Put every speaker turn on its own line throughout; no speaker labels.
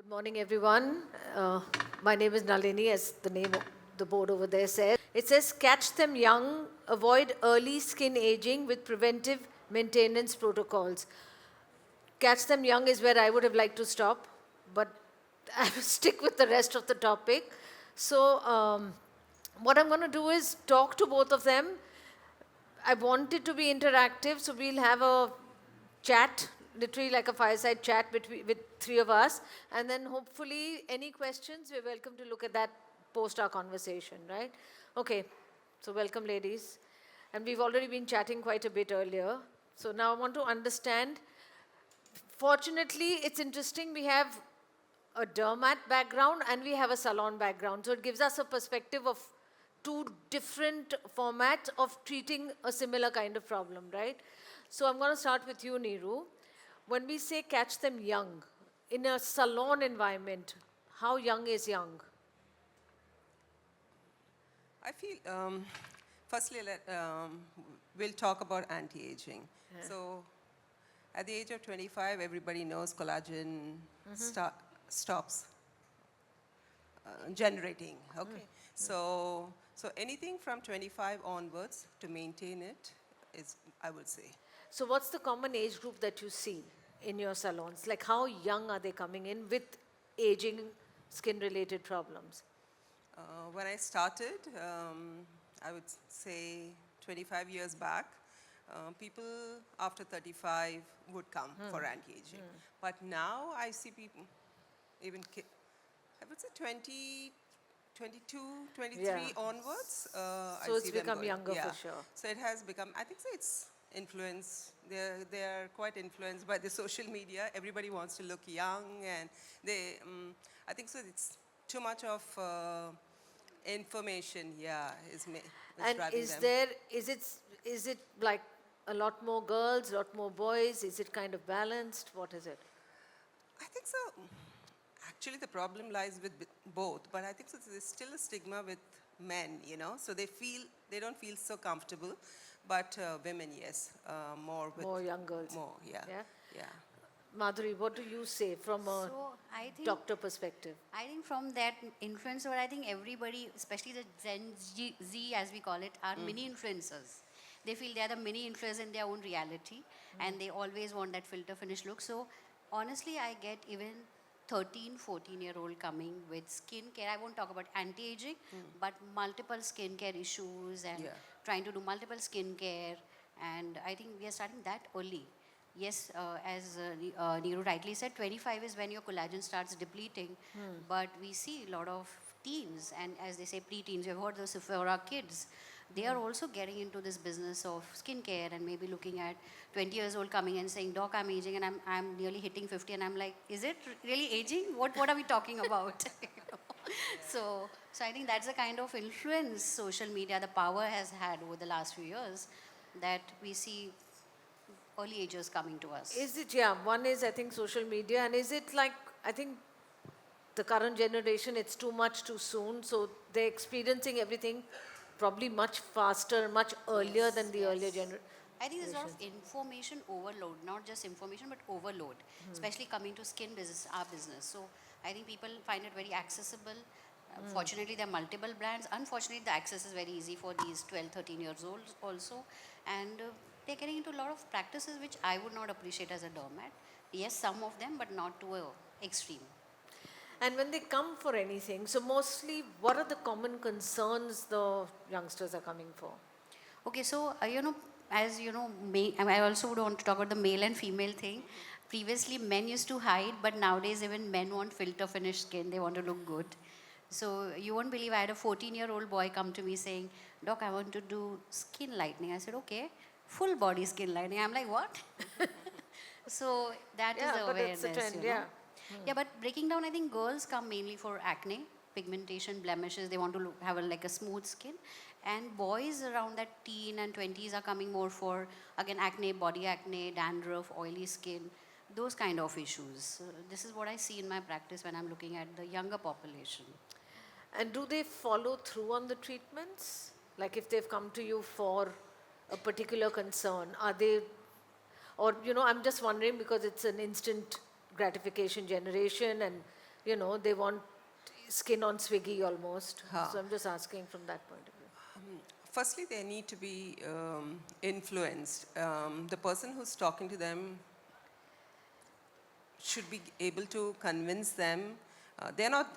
Good morning, everyone. My name is Nalini, as the name of the board over there says. It says, catch them young, avoid early skin aging with preventive maintenance protocols. Catch them young is where I would have liked to stop, but I will stick with the rest of the topic. So, what I'm going to do is talk to both of them. I want it to be interactive, so we'll have a chat, literally like a fireside chat with three of us, and then hopefully any questions, we're welcome to look at that post our conversation, right? Okay, so welcome, ladies. And we've already been chatting quite a bit earlier. So now I want to understand. Fortunately, it's interesting. We have a dermat background and we have a salon background. So it gives us a perspective of two different formats of treating a similar kind of problem, right? So I'm going to start with you, Neeru. When we say catch them young, in a salon environment, how young is young?
I feel, firstly, we'll talk about anti-aging. So, at the age of 25, everybody knows collagen stops generating. Okay, so anything from 25 onwards to maintain it is, I would say.
So what's the common age group that you see in your salons? Like how young are they coming in with aging skin-related problems?
When I started, I would say 25 years back, people after 35 would come for anti-aging. But now I see people, even I would say 20, 22, 23
Yeah.
onwards.
So
I
it's
see them
become
going.
younger
Yeah.
for sure.
So it has become, I think so it's influence. They're quite influenced by the social media. Everybody wants to look young and I think so it's too much of information, is
And
driving them.
is it like a lot more girls, a lot more boys? Is it kind of balanced? What is it?
I think so. Actually, the problem lies with both, but I think so there's still a stigma with men, so they don't feel so comfortable, but women, yes, more with
More young girls.
more, yeah,
Yeah.
yeah.
Madhuri, what do you say from a
So I think
doctor perspective?
I think from that influencer, I think everybody, especially the Z as we call it, are mini influencers. They feel they are the mini influencers in their own reality, and they always want that filter finish look. So honestly, I get even 13, 14-year-old coming with skincare. I won't talk about anti-aging, but multiple skincare issues and
Yeah.
trying to do multiple skincare. And I think we are starting that early. Yes, as Neeru rightly said, 25 is when your collagen starts depleting. But we see a lot of teens, and as they say, pre-teens. You've heard the Sephora kids. They are also getting into this business of skincare and maybe looking at 20 years old coming and saying, "Doc, I'm aging and I'm nearly hitting 50," and I'm like, "Is it really aging? What are we talking about?" You know? So I think that's the kind of influence social media, the power has had over the last few years, that we see early agers coming to us.
Is it, yeah, one is I think social media, and is it like, I think the current generation, it's too much too soon, so they're experiencing everything probably much faster, much earlier than the earlier
Yes. I think there's a lot of
generations.
information overload, not just information, but overload, especially coming to skin business, our business. So I think people find it very accessible. Fortunately, there are multiple brands. Unfortunately, the access is very easy for these 12, 13 years old also. And they're getting into a lot of practices which I would not appreciate as a doormat. Yes, some of them, but not to a extreme.
And when they come for anything, so mostly what are the common concerns the youngsters are coming for?
Okay, so as you know, I also would want to talk about the male and female thing. Previously, men used to hide, but nowadays even men want filter finish skin. They want to look good. So you won't believe I had a 14-year-old boy come to me saying, "Doc, I want to do skin lightening." I said, "Okay, full body skin lightening." I'm like, "What?" So that is
Yeah,
the
but it's a
awareness,
trend, yeah.
Yeah, but breaking down, I think girls come mainly for acne, pigmentation, blemishes. They want to have like a smooth skin. And boys around that teen and 20s are coming more for, again, acne, body acne, dandruff, oily skin, those kind of issues. So this is what I see in my practice when I'm looking at the younger population.
And do they follow through on the treatments? Like if they've come to you for a particular concern, are they, or I'm just wondering because it's an instant gratification generation and you know, they want skin on Swiggy almost.
Huh.
So I'm just asking from that point of view.
Firstly, they need to be influenced. The person who's talking to them should be able to convince them. They're not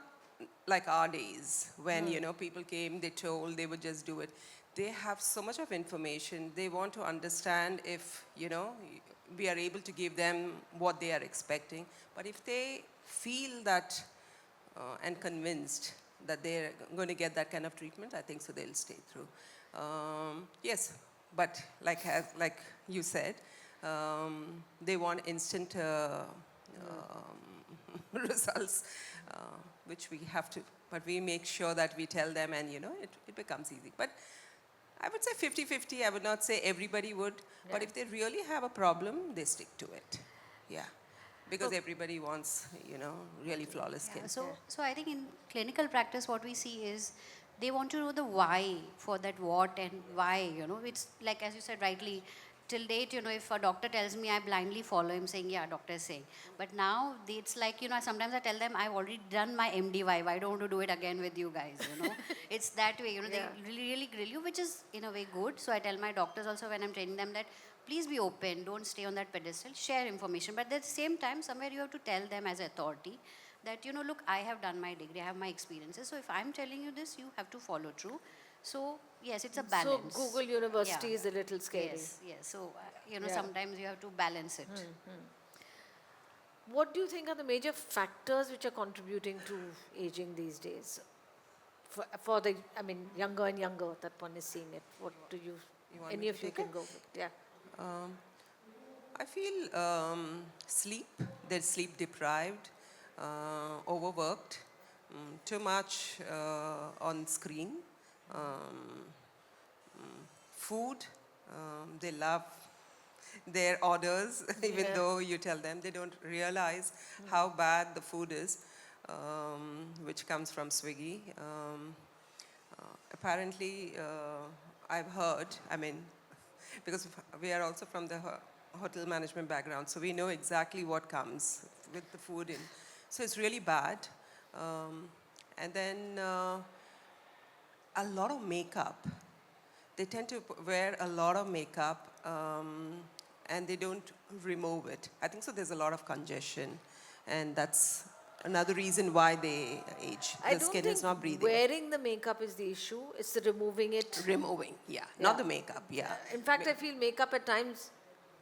like our days when people came, they told, they would just do it. They have so much of information. They want to understand if we are able to give them what they are expecting. But if they feel that and convinced that they're going to get that kind of treatment, I think so they'll stay through. Yes, but like you said, they want instant results, which we have to, but we make sure that we tell them and it becomes easy. But I would say 50-50, I would not say everybody would, but if they really have a problem, they stick to it. Yeah, because everybody wants, really flawless skin.
Yeah, so I think in clinical practice, what we see is they want to know the why for that what and why, It's like, as you said rightly, till date, if a doctor tells me, I blindly follow him saying, yeah, doctor is saying. But now it's like, sometimes I tell them, I've already done my MDY. Why don't want to do it again with you guys, It's that way, they really grill you, which is in a way good. So I tell my doctors also when I'm training them that please be open, don't stay on that pedestal, share information. But at the same time, somewhere you have to tell them as authority that, look, I have done my degree, I have my experiences. So if I'm telling you this, you have to follow through. So yes, it's a balance.
So Google University
Yeah.
is a little scary.
Yes. So, sometimes you have to balance it.
What do you think are the major factors which are contributing to aging these days? For the, younger and younger, that one is seeing it. What do you,
want
any
me
of
to
you
take
can
it?
go with? Yeah.
I feel sleep, they're sleep deprived, overworked, too much on screen. Food, they love their orders, even though you tell them, they don't realize how bad the food is, which comes from Swiggy. Apparently, I've heard, because we are also from the hotel management background, so we know exactly what comes with the food in. So it's really bad. And then a lot of makeup. They tend to wear a lot of makeup and they don't remove it. I think so there's a lot of congestion, and that's another reason why they age.
I
The
don't
skin
think
is not breathing.
wearing the makeup is the issue. It's the removing it.
Removing, yeah. Not the makeup, yeah.
In fact, I feel makeup at times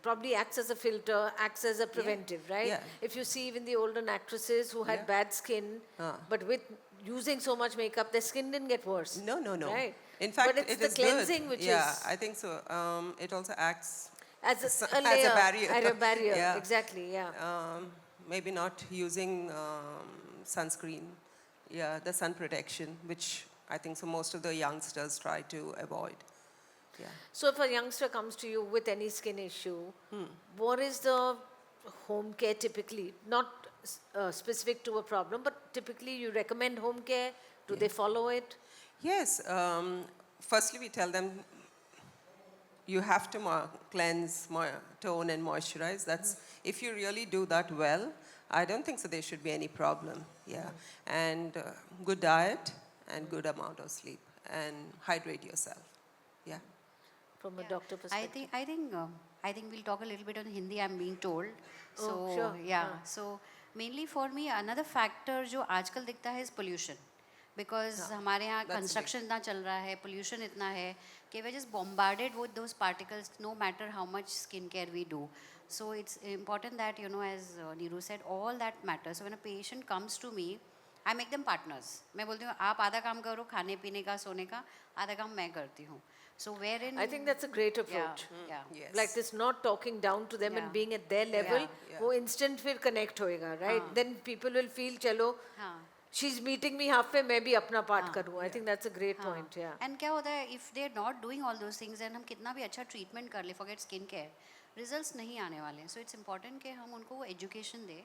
probably acts as a filter, acts as a preventive, right?
yeah.
If you see even the older actresses who had
Yeah.
bad skin, but with using so much makeup, their skin didn't get worse.
No.
Right.
In fact,
but it's
it
the
is
cleansing
good.
which
yeah,
is
I think so. It also acts
as
as
a
a
layer,
barrier.
as a barrier.
Yeah.
Exactly. Yeah.
Maybe not using sunscreen, yeah, the sun protection, which I think so most of the youngsters try to avoid. Yeah.
So if a youngster comes to you with any skin issue, what is the home care typically? Not specific to a problem, but typically you recommend home care. Do they follow it?
Yes. Firstly, we tell them you have to cleanse, tone, and moisturize. That's if you really do that well. I don't think so. There should be any problem. Yeah, and good diet and good amount of sleep and hydrate yourself. Yeah.
From a
Yeah.
doctor perspective.
I think we'll talk a little bit on Hindi. I'm being told. So
sure.
yeah. So mainly for me, another factor जो आजकल दिखता है is pollution. Because हमारे यहाँ construction इतना चल रहा है, pollution इतना है कि we're just bombarded with those particles no matter how much skincare we do. So it's important that, as Neeru said, all that matters. So when a patient comes to me, I make them partners. मैं बोलती हूँ आप आधा काम करो खाने पीने का सोने का, आधा काम मैं करती हूँ. So wherein
I think that's a great approach.
yeah.
Yes.
Like this, not talking down to them
Yeah.
and being at their level,
Yeah.
वो instant फिर connect होएगा, right? Then people will feel, चलो,
हाँ.
she's meeting me halfway, मैं भी अपना part करूँ. I think that's a great point, yeah.
And क्या होता है if they're not doing all those things and हम कितना भी अच्छा treatment कर ले, forget skin care, results नहीं आने वाले हैं. So it's important कि हम उनको वो education they,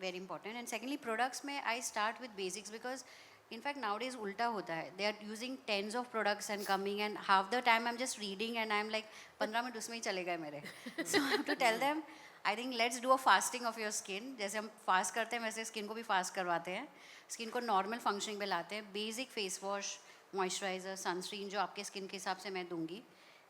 very important. And secondly, products में I start with basics because in fact nowadays उल्टा होता है. They are using tens of products and coming and half the time I'm just reading and I'm like 15 minute उसमें ही चले गए मेरे. So I have to tell them I think let's do a fasting of your skin. जैसे हम fast करते हैं वैसे skin को भी फास्ट करवाते हैं. स्किन को नॉर्मल फंक्शनिंग पे लाते हैं. Basic face wash, moisturizer, sunscreen जो आपके स्किन के हिसाब से मैं दूंगी.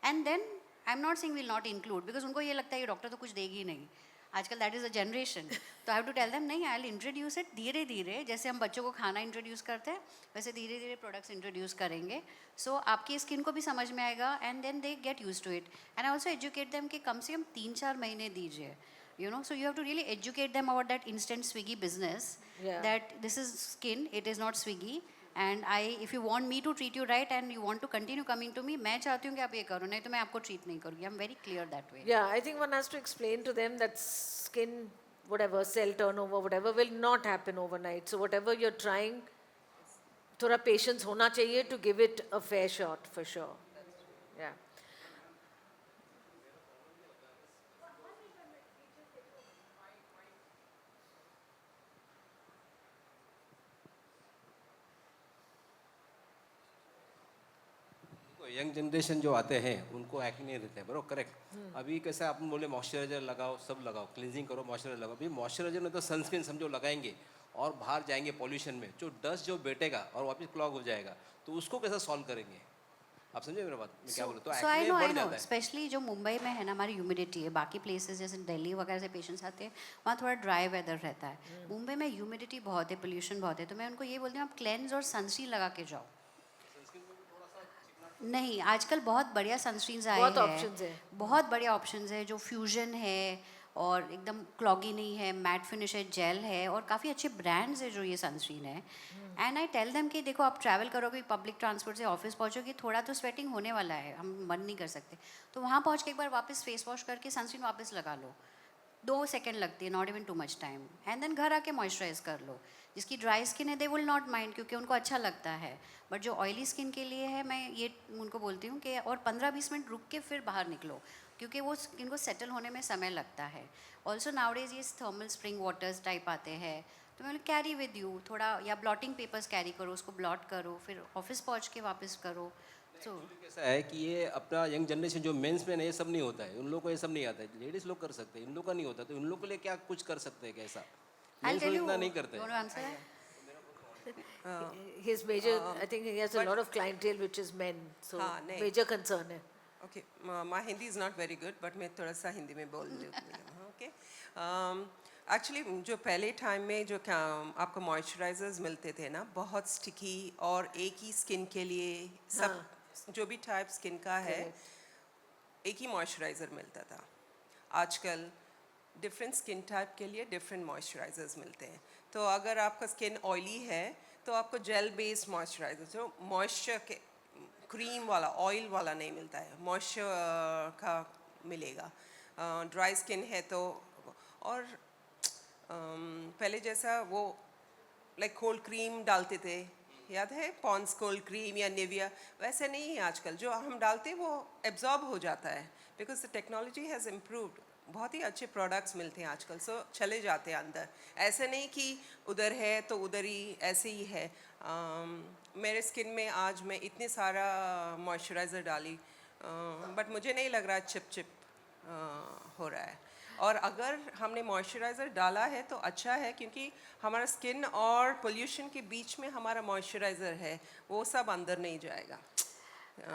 And then I am not saying will not include, because उनको ये लगता है कि डॉक्टर तो कुछ देगी ही नहीं. आजकल दैट इज़ अ जनरेशन. तो I have to tell them नहीं, आई विल इंट्रोड्यूस इट धीरे धीरे. जैसे हम बच्चों को खाना इंट्रोड्यूस करते हैं वैसे धीरे धीरे प्रोडक्ट्स इंट्रोड्यूस करेंगे. सो आपकी स्किन को भी समझ में आएगा and then they get use to it. And I also educate them कि कम से कम 3-4 महीने दीजिए. You know, so you have to really educate them about that instant Swiggy business.
Yeah.
That this is skin, it is not Swiggy. And if you want me to treat you right and you want to continue coming to me, मैं चाहती हूँ कि आप ये करो, नहीं तो मैं आपको treat नहीं करूँगी. I'm very clear that way.
Yeah, I think one has to explain to them that skin, whatever, cell turnover, whatever, will not happen overnight. So whatever you're trying, थोड़ा patience होना चाहिए to give it a fair shot, for sure. Yeah.
Young generation जो आते हैं उनको acne रहते हैं, बरो करेक्ट. अभी कैसे आप बोले मॉइस्चराइजर लगाओ, सब लगाओ, क्लींजिंग करो, मॉइस्चराइजर लगाओ. अभी मॉइस्चराइजर में तो सनस्क्रीन समझो लगाएंगे और बाहर जाएंगे पॉल्यूशन में, जो डस्ट जो बैठेगा और वापस क्लॉग हो जाएगा, तो उसको कैसे सॉल्व करेंगे? आप समझे मेरा बात मैं क्या बोलूँ? तो
So I
एक्ने
know,
बढ़ जाता है.
स्पेशली जो मुंबई में है ना, हमारी ह्यूमिडिटी है. बाकी प्लेसेस जैसे दिल्ली वगैरह से पेशेंट्स आते हैं, वहाँ थोड़ा ड्राई वेदर रहता है. मुंबई में ह्यूमिडिटी बहुत है, पोल्यूशन बहुत है. तो मैं उनको ये बोलती हूँ आप क्लेंज और सनस्क्रीन लगा के जाओ. नहीं, आजकल बहुत बढ़िया सनस्क्रीन्स आए हैं.
बहुत options है.
बहुत बढ़िया ऑप्शंस है, जो फ्यूजन है और एकदम क्लॉगी नहीं है, मैट फिनिश है, जेल है, और काफ़ी अच्छे ब्रांड्स है जो ये सनस्क्रीन है. एंड आई टेल देम कि देखो आप ट्रैवल करोगे, पब्लिक ट्रांसपोर्ट से ऑफिस पहुँचोगे, थोड़ा तो स्वेटिंग होने वाला है, हम बंद नहीं कर सकते. तो वहाँ पहुँच के एक बार वापस फेस वॉश करके सनस्क्रीन वापस लगा लो. 2 सेकेंड लगती है, not even too much time. And then घर आके मॉइस्चराइज कर लो. जिसकी ड्राई स्किन है दे विल नॉट माइंड, क्योंकि उनको अच्छा लगता है. बट जो ऑयली स्किन के लिए है, मैं ये उनको बोलती हूँ कि और 15-20 मिनट रुक के फिर बाहर निकलो, क्योंकि वो स्किन को सेटल होने में समय लगता है. ऑल्सो नाउडेज ये थर्मल स्प्रिंग वाटर्स टाइप आते हैं, तो मैं कैरी विद यू थोड़ा, या ब्लॉटिंग पेपर्स कैरी करो, उसको ब्लॉट करो, फिर ऑफिस पहुँच के वापस करो. तो
कैसा है कि ये अपना यंग जनरेशन जो मेंस में ये सब नहीं होता है, उन लोगों को ये सब नहीं आता है. लेडीज लोग कर सकते हैं, इन लोग का नहीं होता. तो इन लोग के लिए क्या कुछ कर सकते हैं कैसा?
I'll
मेंस
tell
लोग
you.
इतना नहीं करते
You
हैं.
want to answer that?
His major, I think he has a lot of clientele which is men. So
हाँ, नहीं.
major concern है.
Okay, my Hindi is not very good, but मैं थोड़ा सा हिंदी में बोल देती हूँ. Okay, एक्चुअली जो पहले टाइम में जो आपको मॉइस्चराइजर्स मिलते थे ना, बहुत स्टिकी और एक ही स्किन के लिए सब जो भी टाइप स्किन का है एक ही मॉइस्चराइज़र मिलता था. आजकल डिफरेंट स्किन टाइप के लिए डिफरेंट मॉइस्चराइजर्स मिलते हैं. तो अगर आपका स्किन ऑयली है तो आपको जेल बेस्ड मॉइस्चराइजर, जो मॉइस्चर के क्रीम वाला, ऑयल वाला नहीं मिलता है, मॉइस्चर का मिलेगा. ड्राई स्किन है तो, और पहले जैसा वो लाइक कोल्ड क्रीम डालते थे, याद है पॉन्ड्स कोल्ड क्रीम या निविया, वैसे नहीं है आजकल. जो हम डालते हैं वो एब्जॉर्ब हो जाता है, because the technology has improved. बहुत ही अच्छे प्रोडक्ट्स मिलते हैं आजकल. सो चले जाते हैं अंदर, ऐसे नहीं कि उधर है तो उधर ही ऐसे ही है. मेरे स्किन में आज मैं इतने सारा मॉइस्चराइज़र डाली, बट मुझे नहीं लग रहा चिप चिप हो रहा है. और अगर हमने मॉइस्चराइज़र डाला है तो अच्छा है, क्योंकि हमारा स्किन और पोल्यूशन के बीच में हमारा मॉइस्चराइज़र है, वो सब अंदर नहीं जाएगा.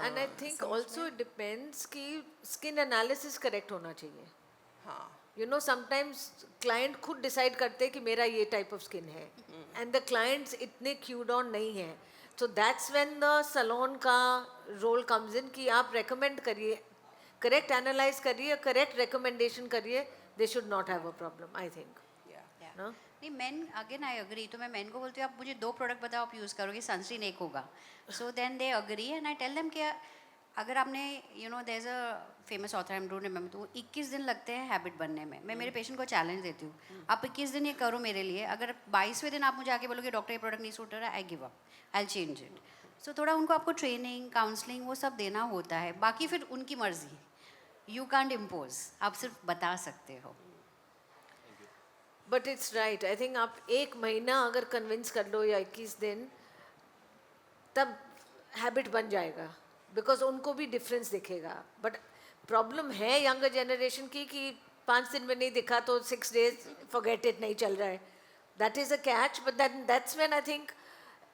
And I think also it depends कि skin analysis correct होना चाहिए.
हाँ,
You know, sometimes client खुद decide करते हैं कि मेरा ये type of skin है, and the clients इतने cued on नहीं है. So that's when the salon का role comes in कि आप recommend करिए, correct analyze करिए, correct recommendation करिए. They should not have a problem, I think.
yeah.
No?
नहीं, मेन अगेन आई अग्री. तो मैं मेन को बोलती हूँ आप मुझे 2 प्रोडक्ट बताओ आप यूज़ करोगे, सनस्क्रीन एक होगा. So then they agree and I tell them कि अगर आपने you know there is a famous author, I am don't remember, तो 21 दिन लगते हैं हैबिट बनने में. मैं मेरे पेशेंट को चैलेंज देती हूँ, आप 21 दिन ये करो मेरे लिए. अगर 22वें दिन आप मुझे आके बोलोगे डॉक्टर ये प्रोडक्ट नहीं सूट हो रहा है, I give up, I change it. So थोड़ा उनको आपको ट्रेनिंग, काउंसलिंग वो सब देना होता है. बाकी फिर उनकी मर्जी, यू कांट इम्पोज, आप सिर्फ बता सकते हो.
But it's right. I think आप 1 महीना अगर convince कर लो या 21 दिन, तब habit बन जाएगा, because उनको भी difference दिखेगा. But problem है younger generation की कि 5 दिन में नहीं दिखा तो 6 days forget it, नहीं चल रहा है. That is a catch, but that's when I think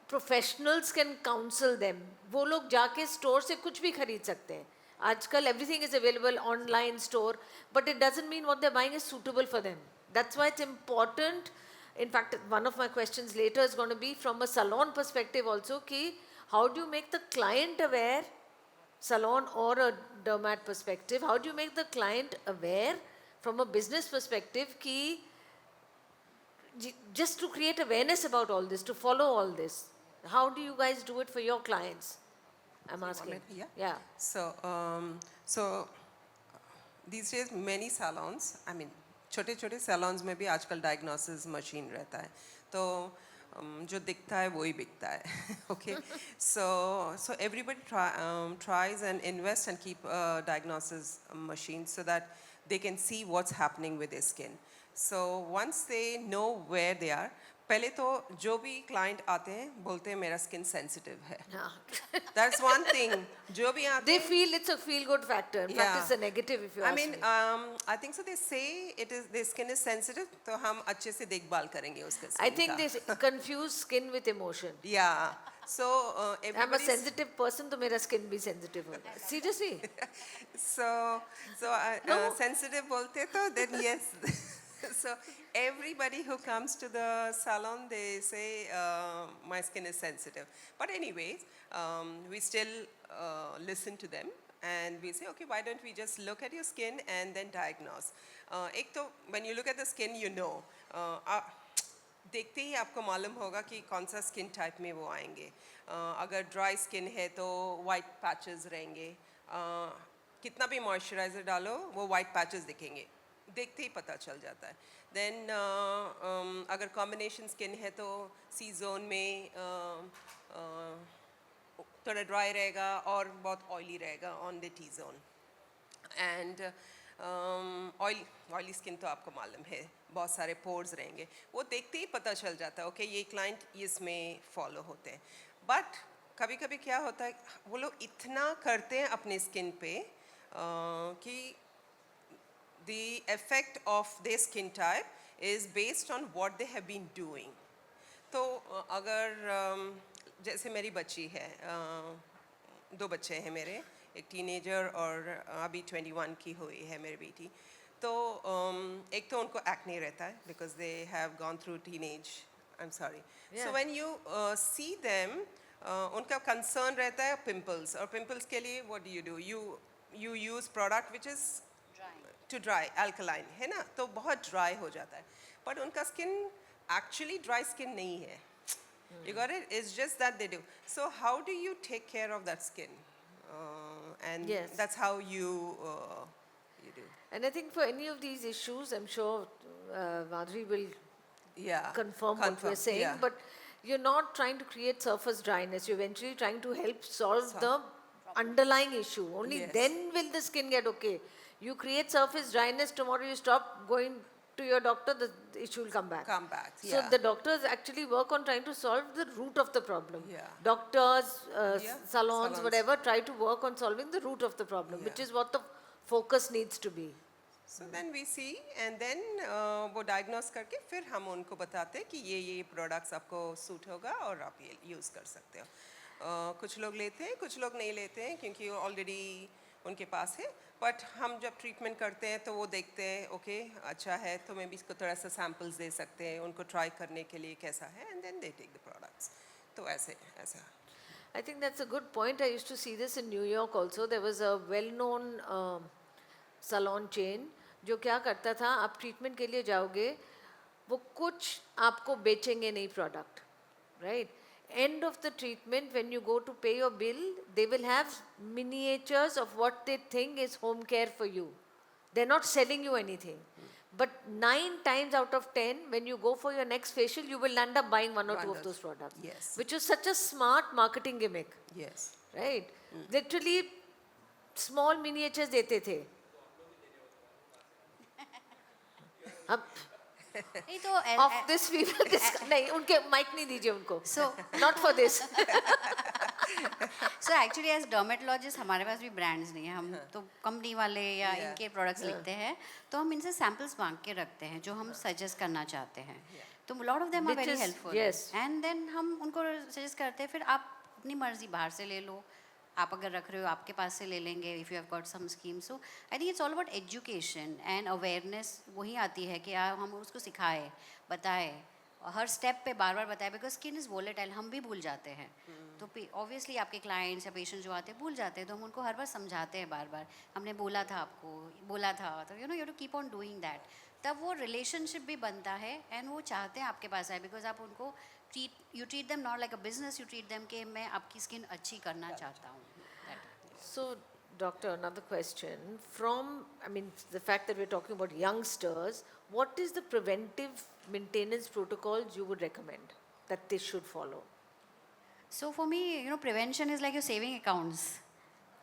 professionals can counsel them. वो लोग जाके store से कुछ भी खरीद सकते हैं. आजकल everything is available online store, but it doesn't mean what they're buying is suitable for them. That's why it's important. In fact, one of my questions later is going to be from a salon perspective also, कि how do you make the client aware, salon or a dermat perspective, how do you make the client aware from a business perspective कि just to create awareness about all this, to follow all this, how do you guys do it for your clients? I'm asking.
Yeah. So these days many salons, I mean छोटे छोटे salons में भी आजकल diagnosis machine रहता है, तो जो दिखता है वही बिकता है. Okay, so everybody tries and invest and keep a diagnosis machine so that they can see what's happening with their skin. So once they know where they are, पहले तो जो भी client आते हैं बोलते हैं मेरा skin sensitive है. That's one thing. जो भी आते
They
हैं,
feel it's a feel good factor. In fact,
Yeah.
it's a negative if you
I
ask
mean,
me.
I think so. They say their skin is sensitive, तो हम अच्छे से देखभाल करेंगे उसका
I
skin
think
का.
they confuse skin with emotion.
Yeah. So
I'm a
everybody's
sensitive person, तो मेरा skin भी sensitive होगा. Seriously?
so
No.
sensitive बोलते तो then yes. So everybody who comes to the salon, they say my skin is sensitive. But anyways, we still listen to them and we say, okay, why don't we just look at your skin and then diagnose? एक तो when you look at the skin, you know. देखते ही आपको मालूम होगा कि कौन सा skin type में वो आएंगे. अगर ड्राई स्किन है तो वाइट पैचेस रहेंगे. कितना भी मॉइस्चराइजर डालो वो वाइट पैचेस दिखेंगे, देखते ही पता चल जाता है. देन अगर कॉम्बिनेशन स्किन है तो सी जोन में थोड़ा ड्राई रहेगा और बहुत ऑयली रहेगा on the T zone. And oily skin तो आपको मालूम है बहुत सारे पोर्स रहेंगे, वो देखते ही पता चल जाता है ओके ये क्लाइंट इसमें फॉलो होते हैं. बट कभी कभी क्या होता है वो लोग इतना करते हैं अपने स्किन पे कि the effect of their skin type is based on what they have been doing. तो अगर जैसे मेरी बच्ची है, 2 बच्चे हैं मेरे, एक टीनेजर और अभी 21 की हुई है मेरी बेटी. तो एक तो उनको एक्ने रहता है because they have gone through teenage. I'm sorry.
Yeah.
So when you see them, उनका concern रहता है pimples, और pimples के लिए what do? You use product which is to dry, alkaline, है ना, तो बहुत dry हो जाता है. But उनका skin actually dry skin नहीं है. You got it? It's just that they do. So how do you take care of that skin? And
Yes.
that's how you do.
And I think for any of these issues, I'm sure Madhuri will
Yeah.
confirm what we're saying,
yeah.
but you're not trying to create surface dryness. You're eventually trying to help solve the underlying issue. Only
Yes.
then will the skin get okay. You create surface dryness, tomorrow you stop going to your doctor, the issue will come back.
Come back,
So
yeah.
the doctors actually work on trying to solve the root of the problem.
Yeah.
Doctors,
Yeah,
salons,
salons.
whatever, try to work on solving the root of the problem, which
Yeah.
is what the focus needs to be.
So then we see and then वो diagnose करके फिर हम उनको बताते हैं कि ये products आपको suit होगा और आप ये use कर सकते हो. कुछ लोग लेते हैं, कुछ लोग नहीं लेते हैं क्योंकि already उनके पास है. बट हम जब ट्रीटमेंट करते हैं तो वो देखते हैं ओके अच्छा है तो मैं भी इसको थोड़ा सा सैम्पल्स दे सकते हैं उनको ट्राई करने के लिए कैसा है and then they take the products. तो ऐसा
I think that's a good point. I used to see this in New York also. There was a well-known salon chain जो क्या करता था, आप ट्रीटमेंट के लिए जाओगे, वो कुछ आपको बेचेंगे नहीं product, right? End of the treatment, when you go to pay your bill, they will have miniatures of what they think is home care for you. They're not selling you anything. But 9 times out of 10, when you go for your next facial, you will end up buying 1 or 2 of those products.
Yes.
Which is such a smart marketing gimmick,
Yes.
right? Literally, small miniatures देते थे. अब
नहीं तो
of this we will discuss. नहीं, उनके mic नहीं दीजिए उनको.
So
Not for this.
So actually as dermatologist हमारे पास भी brands नहीं है, हम तो कंपनी वाले या
Yeah.
इनके products लिखते हैं, तो हम इनसे samples मांग के रखते हैं जो हम suggest करना चाहते हैं. तो lot of them are
Which
very
is-
helpful.
yes.
And then हम उनको suggest करते हैं, फिर आप अपनी मर्जी बाहर से ले लो, आप अगर रख रहे हो आपके पास से ले लेंगे if you have got some scheme. So I think it's all about education and awareness. वही आती है कि हम उसको सिखाएं, बताएं, हर स्टेप पे बार बार बताएं, बिकॉज स्किन इज़ वोलेटाइल, हम भी भूल जाते हैं. तो ऑब्वियसली आपके क्लाइंट्स या पेशेंट जो आते हैं भूल जाते हैं, तो हम उनको हर बार समझाते हैं बार बार, हमने बोला था आपको, बोला था, तो you know you to keep on doing that. तब वो रिलेशनशिप भी बनता है एंड वो चाहते हैं आपके पास आए, बिकॉज आप उनको you treat them not like a business, you treat them कि मैं आपकी स्किन अच्छी करना चाहता हूँ.
So, doctor, another question. From, I mean, the fact that we're talking about youngsters, what is the preventive maintenance protocols you would recommend that they should follow?
So for me, you know, prevention is like your saving accounts.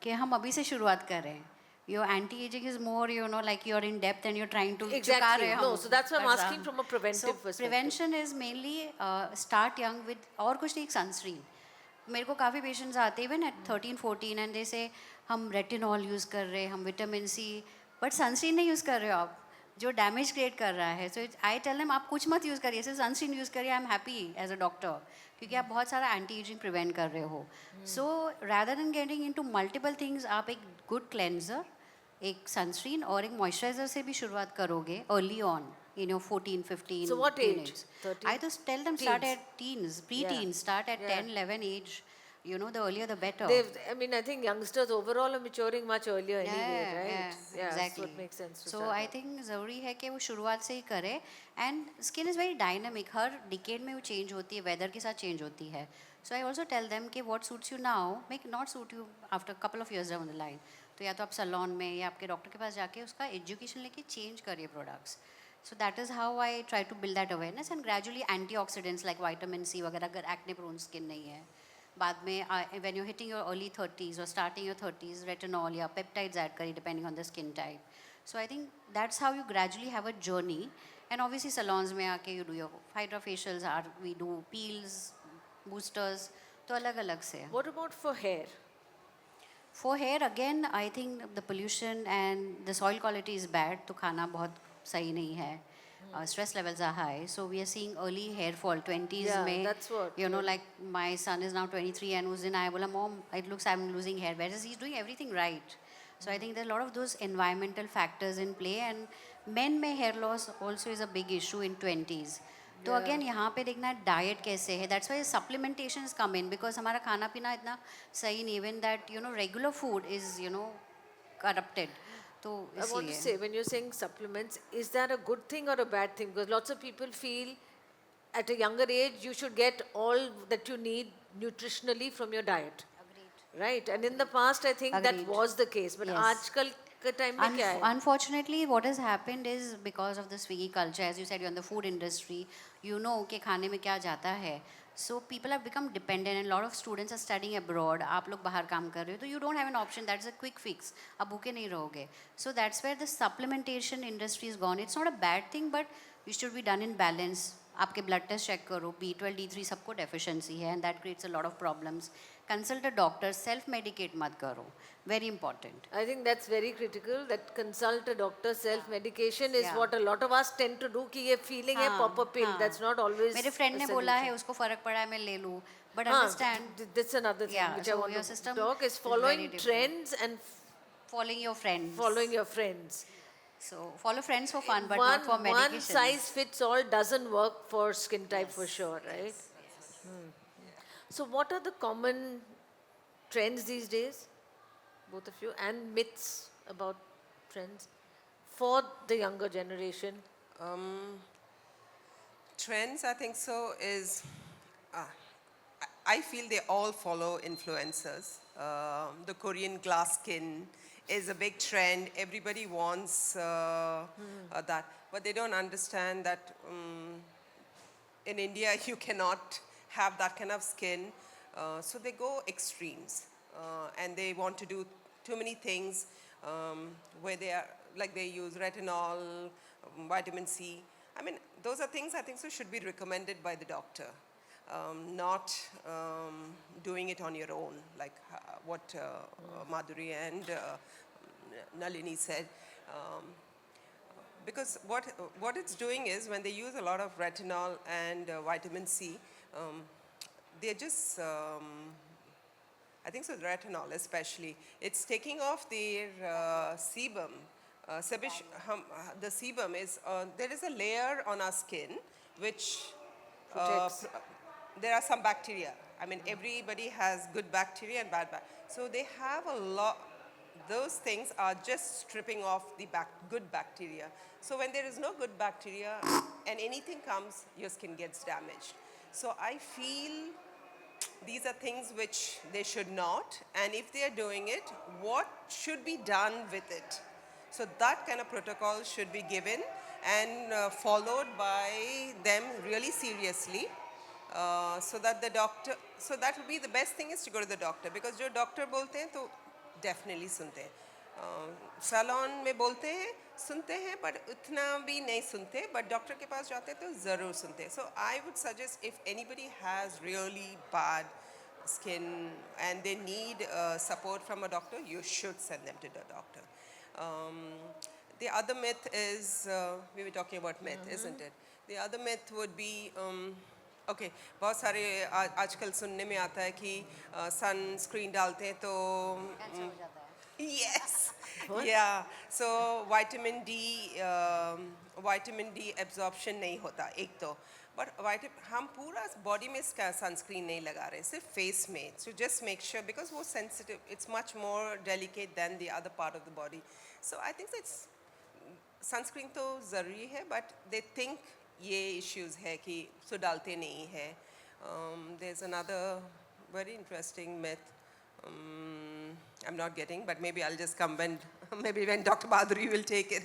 कि हम अभी से शुरुआत करें. Your anti-aging is more, you know, like you're in depth and you're trying to चुका
Exactly.
रहे
No,
हम
so that's why I'm
कर्जा.
asking from a preventive
So
perspective.
prevention is mainly start young with और कुछ नहीं, sunscreen. मेरे को काफ़ी पेशेंट्स आते हैं इवन एट 13-14 एंड जैसे हम रेटिनॉल यूज़ कर रहे हैं, हम विटामिन सी, बट सनस्क्रीन नहीं यूज़ कर रहे हो आप, जो डैमेज क्रिएट कर रहा है. सो आई टेल देम आप कुछ मत यूज़ करिए, सिर्फ सनस्क्रीन यूज़ करिए, I am happy as a doctor, क्योंकि आप बहुत सारा एंटी एजिंग प्रिवेंट कर रहे हो. So rather than getting into multiple things, आप एक गुड क्लेंजर, एक सनस्क्रीन और एक मॉइस्चराइजर से भी शुरुआत करोगे early on in your 14-15
So what age?
teenage.
13?
I just tell them start
Teens.
at teens, pre-teens, start at
Yeah.
10-11 age. You know, the earlier the better.
I mean, I think youngsters overall are maturing much earlier anyway, right?
exactly.
So it makes sense to
So
start
I
early.
think ज़रूरी है कि वो शुरुआत से ही करे. And skin is very dynamic. Her decade में वो change होती है, weather के साथ change होती है. So I also tell them कि what suits you now may not suit you after a couple of years down the line. तो या तो आप salon में या आपके डॉक्टर के पास जाके उसका education लेके change करिए products. So that is how I try to build that awareness, and gradually antioxidants like vitamin C वगैरह, अगर acne prone skin नहीं है, बाद में when you're hitting your early 30s or starting your 30s, retinol या peptides add करिए depending on the skin type. So I think that's how you gradually have a journey. And obviously salons में आके you do your hydrofacials, we do peels, boosters, तो अलग अलग से.
What about for hair?
For hair again, I think the pollution and the soil quality is bad, तो खाना बहुत सही नहीं है. Stress levels are high, so we are seeing early hair fall 20s
Yeah,
में.
that's what,
You know, like my son is now 23 and उस दिन आया बोला, mom, it looks I'm losing hair, whereas he's doing everything right. So I think there are a lot of those environmental factors in play, and men में hair loss also is a big issue in 20s. तो again यहाँ पे देखना है diet कैसे है. That's why supplementations come in, because हमारा खाना पीना इतना सही नहीं, even that you know regular food is you know corrupted. तो
I want to
इसलिए
say, when you're saying supplements, is that a good thing or a bad thing? Because lots of people feel at a younger age you should get all that you need nutritionally from your diet. Right? And in the past, I think that
Agreed.
was the case. But
Yes.
आजकल के time में क्या है?
Unfortunately, what has happened is because of the Swiggy culture, as you said, you're in the food industry, you know कि खाने में क्या जाता है. So people have become dependent, and a lot of students are studying abroad. आप लोग बाहर काम कर रहे हो, तो you don't have an option. That's a quick fix. आप भूखे नहीं रहोगे. So that's where the supplementation industry is gone. It's not a bad thing, but it should be done in balance. आपके blood test check करो, B12, D3 सबको deficiency है, and that creates a lot of problems. Consult a doctor, self-medicate मत करो. Very important.
I think that's very critical, that consult a doctor. Self-medication is
Yeah.
what a lot of us tend to do, कि ये feeling है,
हाँ,
pop a pill.
हाँ.
That's not always
मेरे friend
a
ने बोला है
solution.
उसको फर्क पड़ा है मैं ले लूँ, but
हाँ,
understand
that's another thing
Yeah,
which I
so
want
your
to
system
talk is
is
following
very different.
trends and
following your friends.
following your friends.
So follow friends for fun, but
one,
not for medication.
one size fits all doesn't work for skin type for sure, right? So what are the common trends these days, both of you, and myths about trends for the younger generation?
Trends, I think so, is I feel they all follow influencers. The Korean glass skin is a big trend. Everybody wants that, but they don't understand that in India you cannot have that kind of skin. So they go extremes, and they want to do too many things where they are like they use retinol, vitamin C. I mean, those are things I think so should be recommended by the doctor. not doing it on your own, like what Madhuri and Nalini said. Because what it's doing is when they use a lot of retinol and vitamin C, they're just, I think so, retinol especially, it's taking off their sebum. The sebum is, there is a layer on our skin which
Protects.
there are some bacteria. I mean, everybody has good bacteria and bad bacteria. So they have a lot, those things are just stripping off the good bacteria. So when there is no good bacteria and anything comes, your skin gets damaged. So I feel these are things which they should not, and if they are doing it, what should be done with it? So that kind of protocol should be given and followed by them really seriously, so that the doctor, so that would be the best thing is to go to the doctor, because जो doctor बोलते हैं तो definitely सुनते हैं, salon में बोलते हैं सुनते हैं but उतना भी नहीं सुनते, but doctor के पास जाते हैं तो ज़रूर सुनते हैं. So I would suggest if anybody has really bad skin and they need support from a doctor, you should send them to the doctor. The other myth is, we were talking about myth, isn't it? The other myth would be, okay, बहुत सारे आजकल सुनने में आता है कि sunscreen डालते हैं तो
कैंसर हो जाता है.
yes, yeah. So vitamin D absorption नहीं होता एक तो, but हम पूरा body में sunscreen नहीं लगा रहे, सिर्फ face में. So just make sure, because वो sensitive, it's much more delicate than the other part of the body. So I think it's sunscreen तो ज़रूरी है, but they think ये issues है कि so डालते नहीं है. There's another very interesting myth. I'm not getting, but maybe I'll just come when maybe when Dr. Madhuri will take it,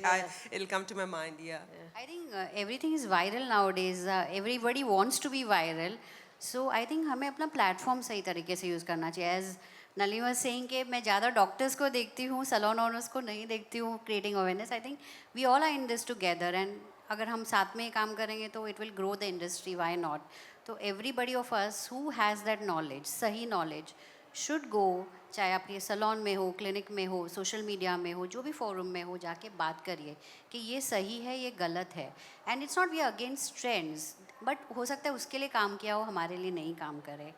it'll come to my mind. Yeah.
I think everything is viral nowadays. Everybody wants to be viral. So I think हमें अपना platform सही तरीके से use करना चाहिए. As Nalini was saying कि मैं ज़्यादा doctors को देखती हूँ, salon owners को नहीं देखती हूँ creating awareness. I think we all are in this together, and अगर हम साथ में काम करेंगे तो it will grow the industry. Why not? तो everybody of us who has that knowledge, सही knowledge, should go, चाहे आपके सलोन में हो, क्लिनिक में हो, सोशल मीडिया में हो, जो भी फोरम में हो, जाके बात करिए कि ये सही है, ये गलत है. And it's not we against trends, but हो सकता है उसके लिए काम किया हो, हमारे लिए नहीं काम करे.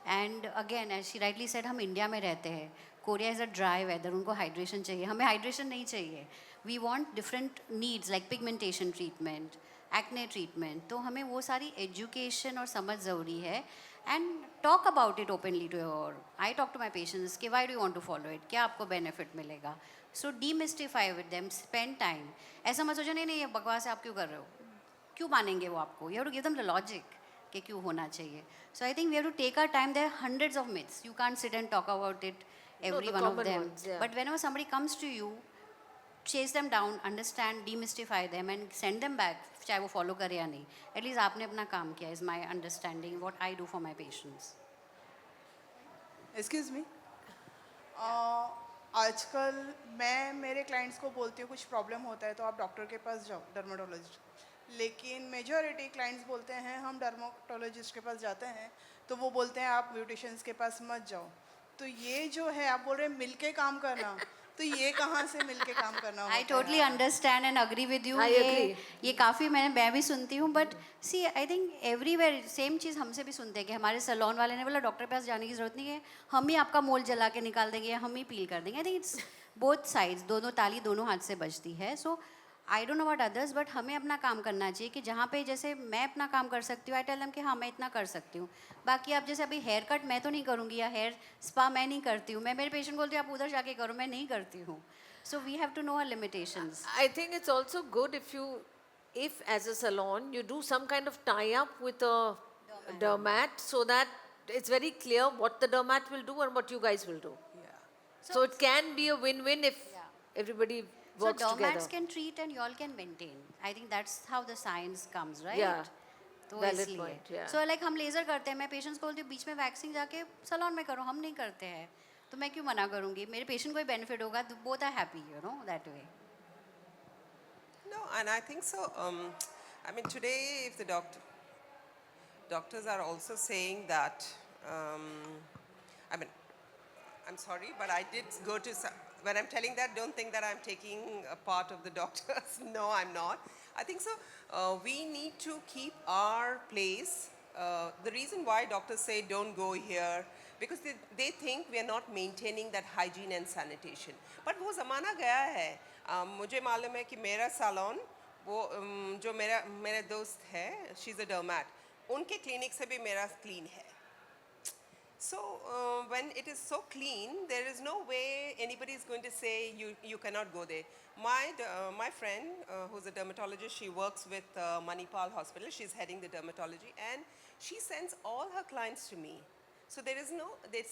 And again as she rightly said, हम इंडिया में रहते हैं, Korea is a dry weather, उनको हाइड्रेशन चाहिए, हमें हाइड्रेशन नहीं चाहिए. We want different needs like pigmentation treatment, acne treatment. तो हमें वो सारी एजुकेशन और समझ ज़रूरी है. And talk about it openly to your, I talk to my patients कि why do you want to follow it, क्या आपको benefit मिलेगा. So demystify with them, spend time. ऐसा मत सोचो नहीं ये बकवास है, आप क्यों कर रहे हो, क्यों मानेंगे वो आपको. You have to give them the logic कि क्यों होना चाहिए. So I think we have to take our time. There are hundreds of myths. You can't sit and talk about it, every
the
one of
common
them.
ones, yeah.
But whenever somebody comes to you, chase them down, understand, demystify them and send them back, चाहे वो follow करे या नहीं. At least आपने अपना काम किया, is my understanding, what I do for my patients.
Excuse me, आजकल मैं मेरे क्लाइंट्स को बोलती हूँ कुछ प्रॉब्लम होता है तो आप डॉक्टर के पास जाओ, डर्मेटोलॉजिस्ट. लेकिन मेजॉरिटी क्लाइंट्स बोलते हैं हम डर्मेटोलॉजिस्ट के पास जाते हैं तो वो बोलते हैं आप ब्यूटिशियंस के पास मत जाओ. तो ये जो है आप बोल रहे हैं मिलके काम करना, तो ये कहाँ से मिलके काम करना होता
I
है?
totally understand and agree with you.
I agree.
ये काफ़ी मैं भी सुनती हूँ, but see I think everywhere same चीज़ हमसे भी सुनते हैं कि हमारे सैलून वाले ने बोला डॉक्टर के पास जाने की ज़रूरत नहीं है, हम ही आपका मोल जला के निकाल देंगे, हम ही पील कर देंगे. I think it's both sides, दोनों ताली दोनों हाथ से बजती है. So I don't know about others, but हमें अपना काम करना चाहिए कि जहाँ पे जैसे मैं अपना काम कर सकती हूँ, I tell them कि हाँ मैं इतना कर सकती हूँ. बाकी आप जैसे अभी हेयर कट मैं तो नहीं करूँगी या हेयर स्पा मैं नहीं करती हूँ, मैं मेरे पेशेंट बोलती हूँ आप उधर जाके करो, मैं नहीं करती हूँ. So we have to know our limitations.
I think it's also good if as a salon you do some kind of tie-up with a dermat, so that it's very clear what the dermat will do and what you guys will do. So it can be a win-win if everybody works
so
together.
dermats can treat and y'all can maintain. I think that's how the science comes, right?
Yeah.
तो
Valid
इसलिए.
point, yeah.
So like हम laser करते हैं, मैं patients को बोलती हूँ बीच में वैक्सिंग जाके सलोन में करो, हम नहीं करते हैं. तो मैं क्यों मना करूँगी, मेरे पेशेंट को ही बेनिफिट होगा, both are happy, you know, that way.
No, and I think so. I mean, today, if the doctor, doctors are also saying that, I mean, I'm sorry, but I did go to, when I'm telling that, don't think that I'm taking a part of the doctors. No, I'm not. I think so. We need to keep our place. The reason why doctors say don't go here, because they think we are not maintaining that hygiene and sanitation. But वो ज़माना गया है. मुझे मालूम है कि मेरा salon, वो जो मेरा दोस्त है, she's a dermat, उनके clinic से भी मेरा clean है. So when it is so clean, there is no way anybody is going to say you cannot go there. My friend, who's a dermatologist, she works with Manipal Hospital. She's heading the dermatology, and she sends all her clients to me. So there's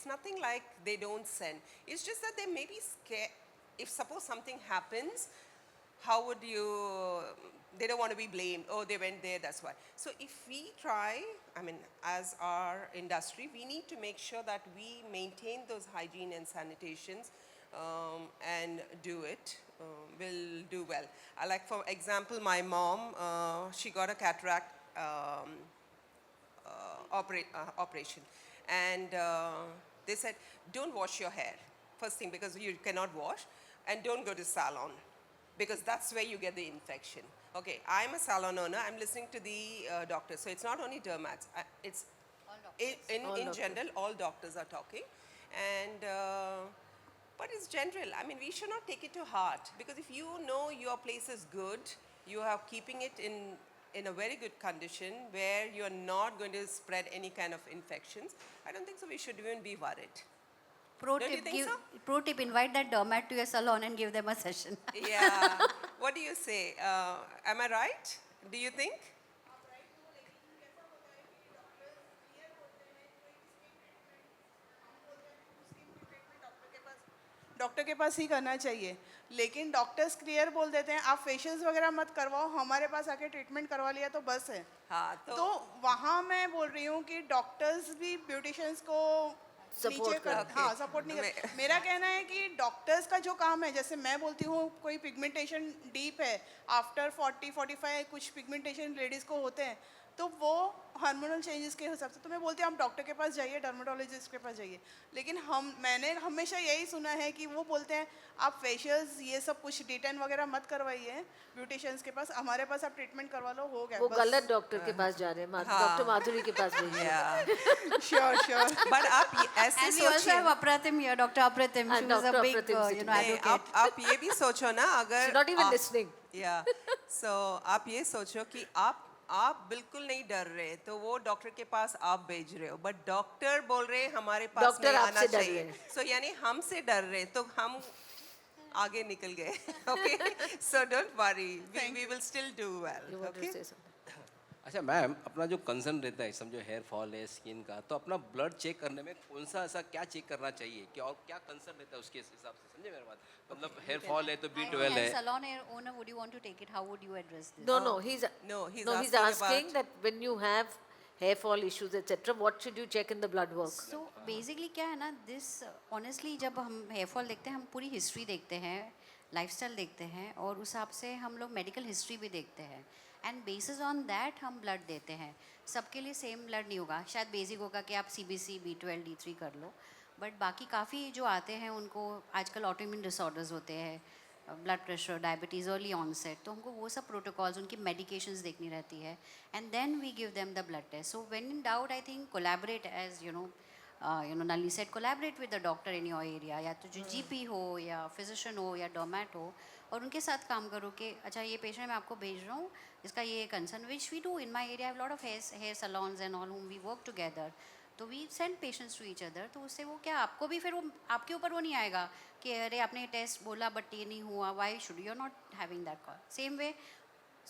nothing like they don't send. It's just that they may be scared. If suppose something happens, how would you, they don't want to be blamed, oh, they went there, that's why. So if we try, I mean, as our industry, we need to make sure that we maintain those hygiene and sanitations and do it, we'll do well. Like for example, my mom, she got a cataract operation. And they said, don't wash your hair, first thing, because you cannot wash, and don't go to salon, because that's where you get the infection. Okay, I'm a salon owner, I'm listening to the doctor, so it's not only dermats, it's in general, all doctors are talking. And, but it's general, I mean, we should not take it to heart, because if you know your place is good, you are keeping it in a very good condition where you are not going to spread any kind of infections, I don't think so we should even be worried.
Pro
Don't you
tip,
think so?
pro tip, invite that dermat to your salon and give them a session.
Yeah. What do you say? Am I right? Do you think?
Doctor के पास ही करना चाहिए, लेकिन doctors clear बोल देते हैं आप facials वगैरह मत करवाओ, हमारे पास आके ट्रीटमेंट करवा लिया तो बस है.
हाँ,
तो वहाँ मैं बोल रही हूँ कि डॉक्टर्स भी ब्यूटिशियंस को नीचे
करते हैं.
हाँ सपोर्ट नहीं करते. मेरा कहना है कि डॉक्टर्स का जो काम है, जैसे मैं बोलती हूँ कोई पिगमेंटेशन डीप है, आफ्टर 40-45 कुछ पिगमेंटेशन लेडीज़ को होते हैं, तो वो हार्मोनल चेंजेस के हिसाब से, तो मैं बोलती हूँ आप डॉक्टर के पास जाइए, डर्मेटोलॉजिस्ट के पास जाइए. लेकिन मैंने हमेशा यही सुना है कि वो बोलते हैं आप फेशियल्स ये सब कुछ डिटेन वगैरह मत करवाइए ब्यूटिशियंस के पास, हमारे पास आप ट्रीटमेंट करवा लो, हो गया.
वो गलत डॉक्टर के पास जा रहे हैं, डॉक्टर माधुरी के पास भेजिए.
Yeah.
श्योर.
But आप ऐसे
And we also
सोचिए.
have Apratim here, Dr. Apratim. She
And
was a
Dr.
big,
Apratim sitting there.
नहीं,
advocate.
आप ये भी सोचो ना, अगर
She's not even listening.
या सो आप ये सोचो कि आप बिल्कुल नहीं डर रहे, तो वो डॉक्टर के पास आप भेज रहे हो, बट डॉक्टर बोल रहे हमारे पास
डॉक्टर
नहीं आना
आपसे डर
चाहिए.
रहे हैं.
सो यानी हमसे डर रहे, तो हम आगे निकल गए. Okay, so don't worry, we will still do
You
well.
want to
okay.
say something?
अच्छा मैम, अपना जो कंसर्न रहता है, समझो हेयर फॉल है स्किन का, तो अपना ब्लड चेक करने में कौन सा ऐसा क्या चेक करना चाहिए, क्या और क्या कंसर्न रहता है उसके हिसाब से, समझे मेरी बात. मतलब हेयर फॉल है तो B12 है.
As salon owner, would you want to take it? How would you address this?
No, he's
he's
he's
asking
asking
about-
that when you have hair fall issues, etc., what should you check in the blood work?
So basically क्या है ना, this honestly जब हम hair fall देखते हैं, हम पूरी history देखते हैं, लाइफस्टाइल देखते हैं, और उस हिसाब से हम लोग मेडिकल हिस्ट्री भी देखते हैं, एंड बेसिस ऑन दैट हम ब्लड देते हैं. सबके लिए सेम ब्लड नहीं होगा, शायद बेसिक होगा कि आप CBC, B12, D3 कर लो, बट बाकी काफ़ी जो आते हैं उनको आजकल ऑटोइम्यून डिसऑर्डर्स होते हैं, blood pressure, diabetes, early onset, तो हमको वो सब प्रोटोकॉल्स, उनकी मेडिकेशंस देखनी रहती है, and then we give them the blood test. So when in doubt I think collaborate, as you know Nalini said, collaborate with the doctor in your area, या तो जो GP हो या फिजिशियन हो या डोमेट हो, और उनके साथ काम करो कि अच्छा ये पेशेंट मैं आपको भेज रहा हूँ, इसका ये concern, which we do in my area. Have lot of hair salons and all whom we work together, तो we send patients to each other. तो उससे वो क्या, आपको भी फिर वो आपके ऊपर वो नहीं आएगा कि अरे आपने टेस्ट बोला बट ये नहीं हुआ, why should you are not having that call. Same way,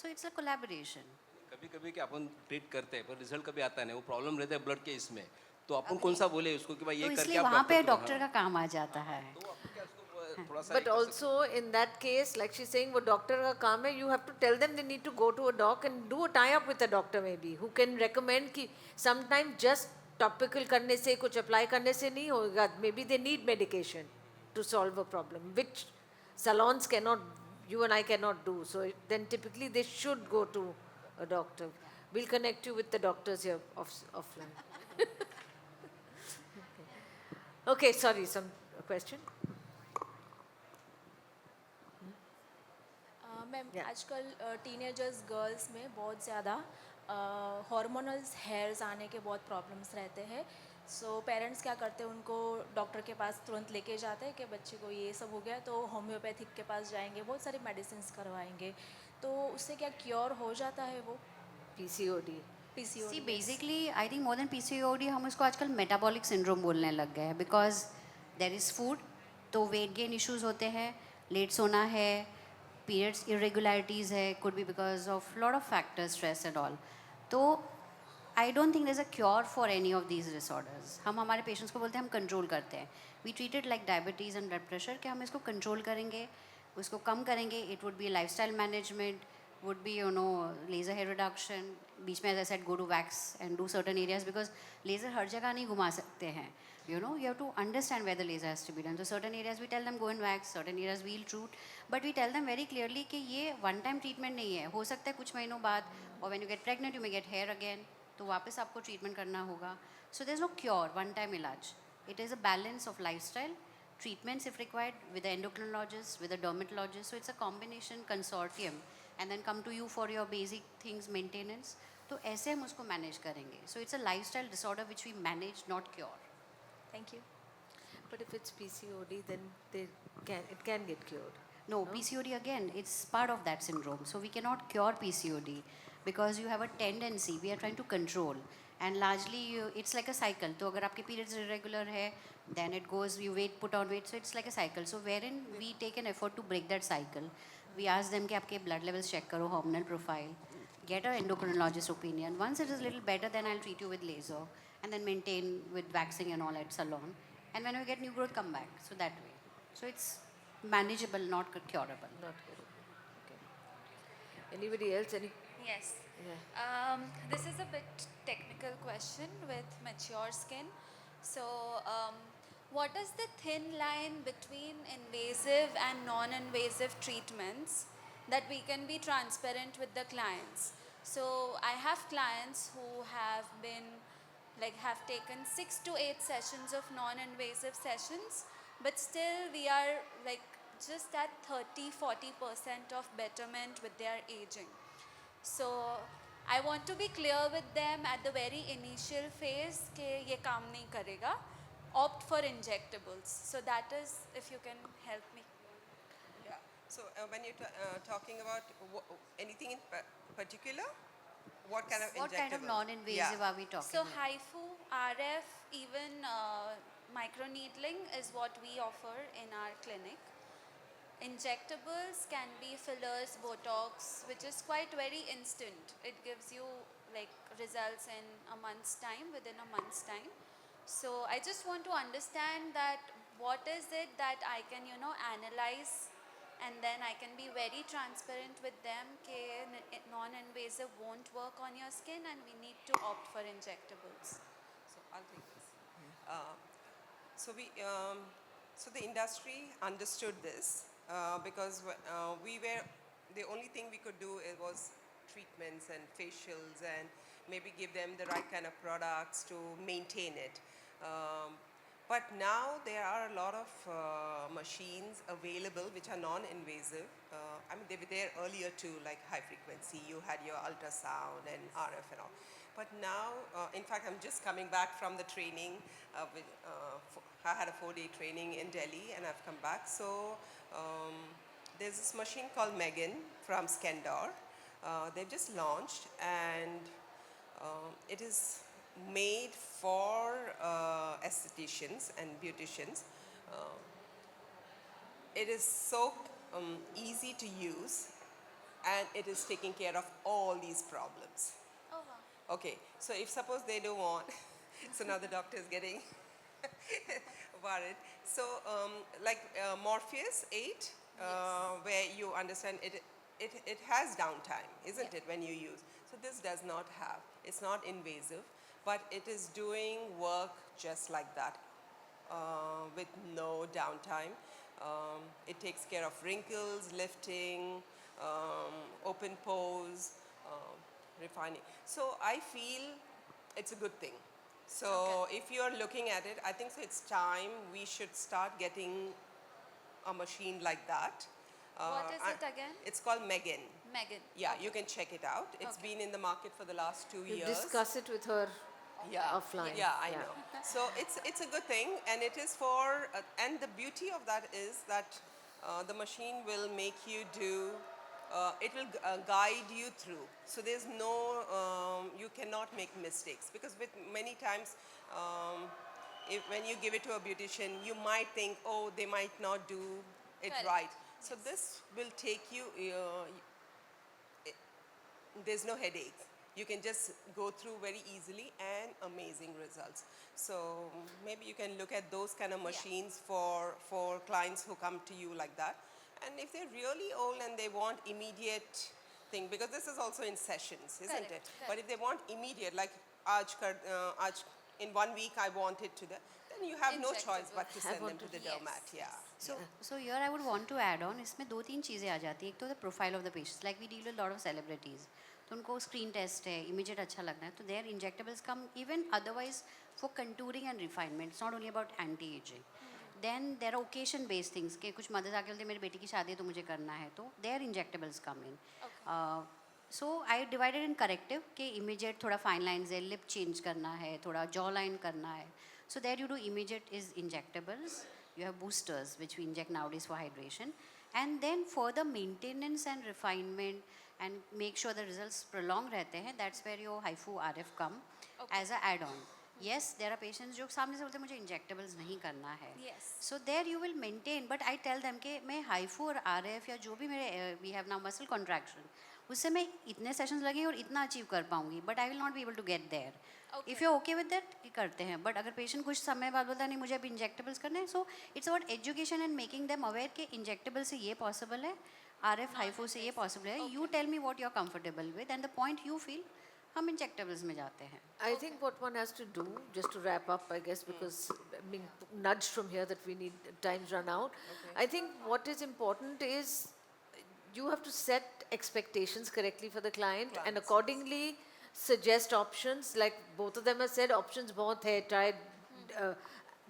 so it's a collaboration.
कभी कभी कि अपन ट्रीट करते हैं पर रिजल्ट कभी आता नहीं, वो प्रॉब्लम रहता है ब्लड के इसमें, तो अपन कौन सा बोले उसको कि भाई ये
तो
करके
इसलिए
आप
वहाँ पे
डॉक्टर को-
डॉक्टर का काम आ जाता है.
तो आपको क्या उसको थोड़ा सा
But also in that case, like she's saying, वो डॉक्टर का काम है, you have to tell them they need to go to a doc and do a tie-up with a doctor maybe, who can recommend कि sometimes just topical करने से, कुछ apply करने से नहीं होगा, maybe they need medication to solve a problem, which salons cannot, you and I cannot do. So then typically they should go to a doctor. We'll connect you with the doctors here offline. Okay, sorry, some question?
Ma'am
Yeah.
आजकल teenagers girls में बहुत ज़्यादा hormonals hairs आने के बहुत problems रहते हैं. So parents क्या करते हैं, उनको डॉक्टर के पास तुरंत लेके जाते हैं कि बच्चे को ये सब हो गया, तो होम्योपैथिक के पास जाएंगे, बहुत सारी मेडिसिन करवाएंगे, तो उससे क्या क्योर हो जाता है वो
PCOD.
PCOD?
See basically I think more than PCOD हम उसको आजकल मेटाबॉलिक सिंड्रोम बोलने लग गए हैं, बिकॉज देर इज़ फूड, तो वेट गेन इश्यूज होते हैं, लेट सोना है, पीरियड्स इरेगुलरिटीज़ है, could be because of lot of factors, stress and all. तो I don't think there is a cure for any of these disorders. हम हमारे patients को बोलते हैं हम कंट्रोल करते हैं. We treated like diabetes and blood pressure, कि हम इसको कंट्रोल करेंगे, उसको कम करेंगे. It would be lifestyle management, would be laser hair reduction. बीच में as I said, go to wax and do certain areas, because laser हर जगह नहीं घुमा सकते हैं. You have to understand where the laser has to be done. So certain areas we tell them go and wax, certain areas we'll treat, but we tell them very clearly कि ये one time treatment नहीं है. हो सकता है कुछ महीनों बाद, or when you get pregnant you may get hair again, तो वापस आपको treatment करना होगा. So there's no cure, one time इलाज. It is a balance of lifestyle, treatments if required, with the endocrinologist, with the dermatologist. So it's a combination consortium, and then come to you for your basic things, maintenance. तो ऐसे हम उसको manage करेंगे. So it's a lifestyle disorder which we manage, not cure.
Thank you.
But if it's PCOD, then it can get cured.
No, PCOD again, it's part of that syndrome. So we cannot cure PCOD because you have a tendency, we are trying to control. And largely, it's like a cycle. So अगर आपके periods irregular है, then it goes, you wait, put on weight. So it's like a cycle. So wherein we take an effort to break that cycle. We ask them कि आपके blood levels check करो, hormonal profile, get an endocrinologist opinion. Once it is a little better, then I'll treat you with laser, and then maintain with waxing and all at salon. And when we get new growth, come back. So that way. So it's manageable, not curable.
Not curable. Okay. Anybody else?
Yes.
Yeah.
This is a bit technical question with mature skin. So, what is the thin line between invasive and non-invasive treatments that we can be transparent with the clients? So, I have clients who have been have taken 6 to 8 sessions of non-invasive sessions, but still we are just at 30-40% of betterment with their aging. So I want to be clear with them at the very initial phase कि ये काम नहीं करेगा. Opt for injectables. So that is, if you can help me.
Yeah. So when you're talking about anything in particular, what kind of
What
injectable?
kind of non-invasive
Yeah.
are we talking
So
about?
HIFU, RF, even microneedling is what we offer in our clinic. Injectables can be fillers, Botox, which is quite very instant. It gives you results in a month's time, within a month's time. So I just want to understand that what is it that I can analyze, and then I can be very transparent with them that non-invasive won't work on your skin and we need to opt for injectables.
So I'll take this. So the industry understood this because we were the only thing we could do was treatments and facials and maybe give them the right kind of products to maintain it. But now there are a lot of machines available which are non-invasive. I mean, they were there earlier too, like high frequency. You had your ultrasound and RF and all. But now, in fact, I'm just coming back from the training. I had a 4-day training in Delhi and I've come back. So there's this machine called Megan from Skendor. They've just launched, and it is made for estheticians and beauticians. It is so easy to use, and it is taking care of all these problems.
Oh wow.
Okay, so if suppose they don't want, so now the doctor is getting worried. So Morpheus 8, where you understand it has downtime, isn't it, when you use? So this does not have. It's not invasive, but it is doing work just like that, with no downtime. It takes care of wrinkles, lifting, open pores, refining. So I feel it's a good thing. So if you're looking at it, I think so it's time we should start getting a machine like that.
What is
I-
it again?
It's called Megan.
Megan.
Yeah, you can check it out. It's
Okay.
been in the market for the last 2
You
years.
discuss it with her
Yeah,
offline.
Yeah, I know. So it's a good thing, and it is for and the beauty of that is that the machine will make you do. It will guide you through. So there's no you cannot make mistakes because with many times. When you give it to a beautician, you might think, oh, they might not do it
Correct.
right. So this will take you. There's no headache. You can just go through very easily and amazing results. So maybe you can look at those kind of machines for clients who come to you like that. And if they're really old and they want immediate thing, because this is also in sessions, isn't
Correct,
it? But if they want immediate, like in 1 week I want it to the, then you have no choice but to send them to the dermat. Yeah.
So here I would want to add on, इसमें 2-3 चीज़ें आ जाती हैं. एक तो the profile of the patients, like we deal with a lot of celebrities. तो उनको screen test है, immediate अच्छा लगना है, तो there injectables come even otherwise for contouring and refinement. It's not only about anti aging. Then there are occasion based things के कुछ mother's आके बोलते मेरी बेटी की शादी है तो मुझे करना है, तो there injectables come in. So I divided in corrective के इमीडिएट थोड़ा फाइन लाइन्स है, लिप चेंज करना है, थोड़ा जॉ लाइन करना है. So there you do immediate is injectables. You have boosters which we inject nowadays for hydration. And then for the maintenance and refinement and make sure the results prolong रहते हैं, that's where your HIFU RF come as a add-on. Yes, there are patients जो सामने से बोलते हैं मुझे injectables नहीं करना है.
Yes.
So there you will maintain, but I tell them कि मैं HIFU और RF या जो भी मेरे we have now muscle contraction, उससे मैं इतने सेशंस लगेंगे और इतना अचीव कर पाऊंगी, but I will not be able to get there. If you okay with that करते हैं, बट अगर पेशेंट कुछ समय बाद बोलता है नहीं मुझे अभी इंजेक्टेबल्स करने हैं, so it's about education and making them aware कि इंजेक्टेबल से ये पॉसिबल है, RF हाइफो से ये पॉसिबल है. You tell me what you are comfortable with and the point you feel, हम इंजेक्टेबल्स में जाते हैं.
I think what one has to do, just to wrap up, I guess, because being nudged from here that we need time's run out. I think what is important is you have to set expectations correctly for the client and accordingly suggest options. Like both of them have said, options बहुत है, try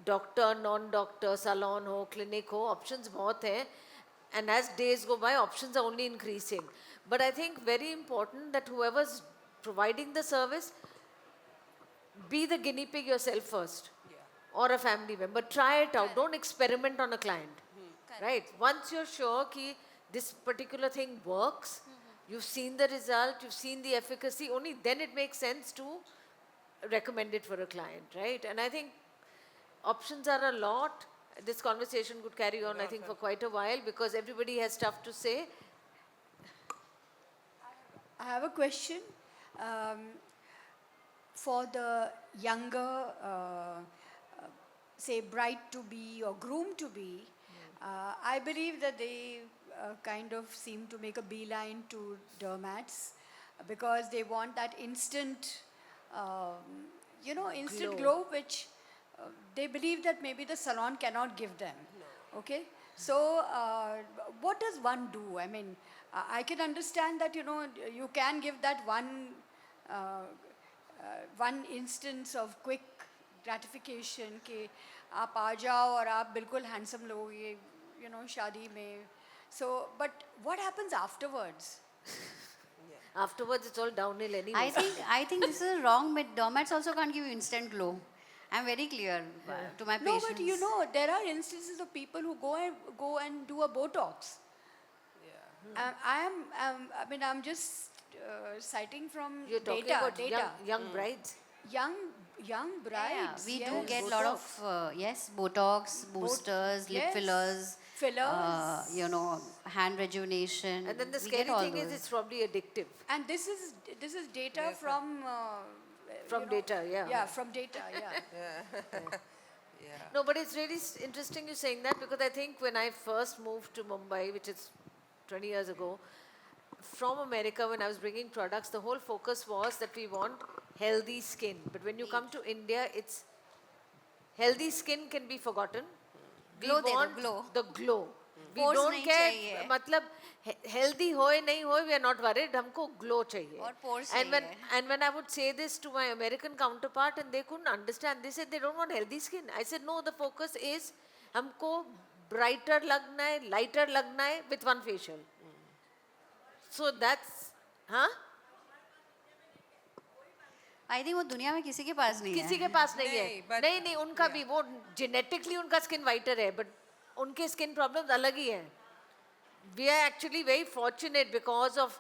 doctor, non-doctor, salon हो, clinic हो, options बहुत है. And as days go by, options are only increasing. But I think very important that whoever's providing the service, be the guinea pig yourself first, or a family member. Try it out. Don't experiment on a client. Right? Once you're sure that this particular thing works, you've seen the result, you've seen the efficacy, only then it makes sense to recommend it for a client, right? And I think options are a lot. This conversation could carry on, I think, for quite a while because everybody has stuff to say.
I have a question for the younger, say, bride to be or groom to be. I believe that they kind of seem to make a beeline to dermats because they want that instant, instant glow, which they believe that maybe the salon cannot give them. Okay? So, what does one do? I mean, I can understand that, you can give that one instance of quick gratification कि आप आ जाओ और आप बिल्कुल handsome लोगे, शादी में. So, but what happens afterwards?
Afterwards, it's all downhill anyway.
I think this is wrong, but dermats also can't give you instant glow. I'm very clear to my
No,
patients.
but there are instances of people who go and do a Botox. I'm just citing from
You're talking
data.
about young brides.
Young brides.
We
yes.
do get a lot of Botox, boosters, lip
yes.
fillers,
Fillers.
hand rejuvenation.
And then the
We
scary
get all
thing is
those.
it's probably addictive.
And this is data from
From data, yeah.
Yeah, from data, yeah.
No, but it's really interesting you saying that because I think when I first moved to Mumbai, which is 20 years ago, from America when I was bringing products, the whole focus was that we want healthy skin. But when you come to India, it's healthy skin can be forgotten. We
Glow de do,
want
glow.
the glow. We
Force
don't
नहीं
care,
चाहिए।
मतलब healthy होए नहीं होए, we are not worried, हमको glow चाहिए.
और pores
And when I would say this to my American counterpart and they couldn't understand, they said they don't want healthy skin. I said no, the focus is हमको brighter लगना है, lighter लगना है with one facial. So that's, huh?
I think वो दुनिया में किसी के पास नहीं
किसी
है
के पास नहीं है.
नहीं, but-
नहीं नहीं, उनका भी वो genetically उनका skin whiter है, but उनके skin problems अलग ही हैं. We are actually very fortunate because of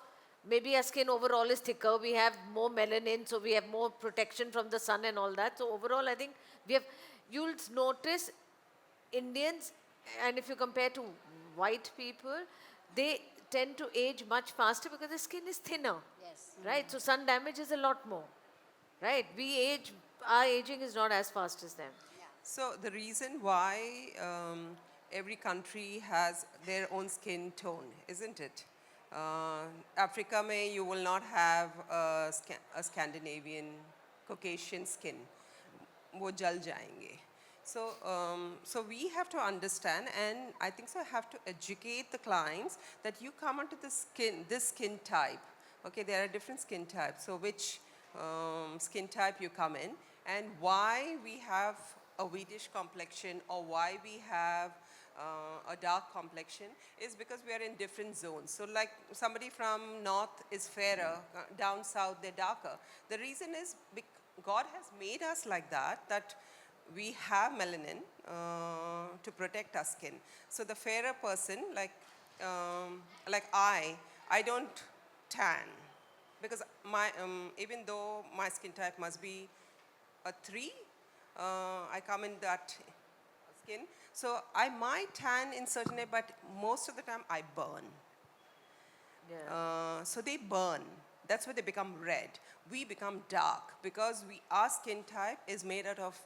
maybe our skin overall is thicker, we have more melanin, so we have more protection from the sun and all that. So overall, I think we have, you'll notice Indians, and if you compare to white people, they tend to age much faster because the skin is thinner.
Yes.
Right? So sun damage is a lot more. Right? We age, our aging is not as fast as them.
So the reason why every country has their own skin tone, isn't it? Africa mein you will not have a Scandinavian Caucasian skin. वो जल जाएंगे. So we have to understand, and I think so have to educate the clients that you come onto this skin type. Okay, there are different skin types. So which skin type you come in, and why we have a wheatish complexion or why we have a dark complexion is because we are in different zones. So like somebody from north is fairer, down south they're darker. The reason is God has made us like that we have melanin to protect our skin. So the fairer person, like I don't tan because my even though my skin type must be a 3, I come in that skin. So I might tan in certain way, but most of the time I burn.
Yeah.
So they burn. That's why they become red. We become dark because our skin type is made out of,